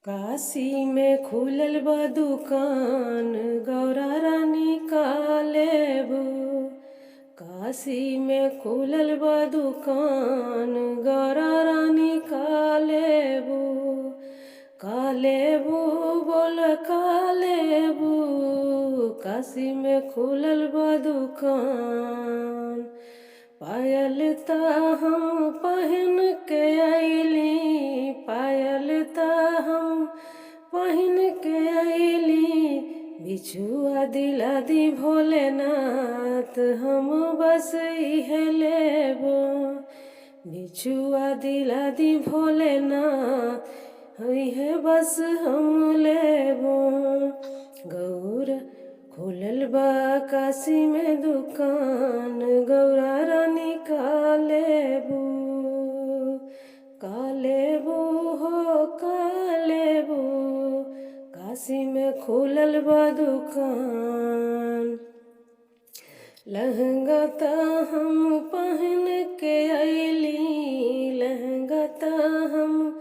काशी में खुलल बा दुकान गौरा रानी का लेबू। काशी में खुलल बा दुकान गौरा रानी का लेबू। का लेबू बोल का लेबू। काशी में खुलल बा दुकान। पायल ता हम पहन के अइली, पायल ता हम पहन के अइली। बिछुआ दिला दी भोलेनाथ हम बस इहे लेबो। बिछुआ दिला दी भोलेनाथ इहे बस हम लेबो। गौरा खुलल बा काशी में दुकान गौरा रानी का लेबू। का लेबू हो का लेबू। काशी में खुलल बा दुकान। लहंगा ता हम पहन के अइली, लहंगा ता हम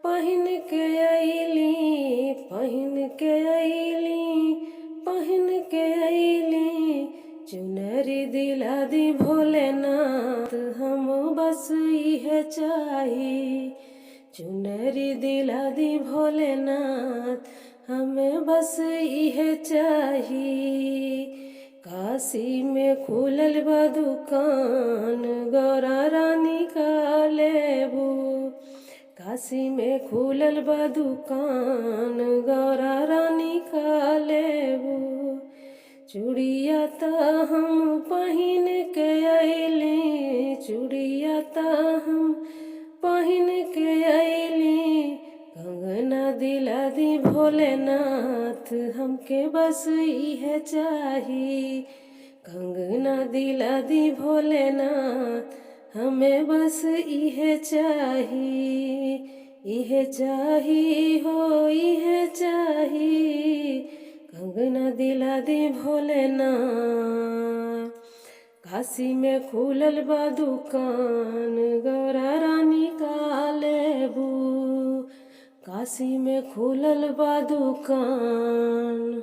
पहन के अइली, पहन के अइली, पहन के अइली। चुनरी दिला दी भोलेनाथ हम बस इहे चाही। चुनरी दिला दी भोलेनाथ हमें बस इहे चाही। काशी में खुलल बा दुकान गौरा रानी का लेबू। काशी में खुलल बा दुकान गौरा रानी का लेबू। चूड़िया ता हम पहन के अइली, चूड़िया ता हम पहन के अइली। कंगना दिला दी भोलेनाथ हमके बस इहे चाही। कंगना दिला दी भोलेनाथ हमें बस इहे चाही। इहे चाही हो इहे चाही। कंगना दिला दी भोलेनाथ। काशी में खुलल बा दुकान गौरा रानी का लेबू। काशी में खुलल बा दुकान।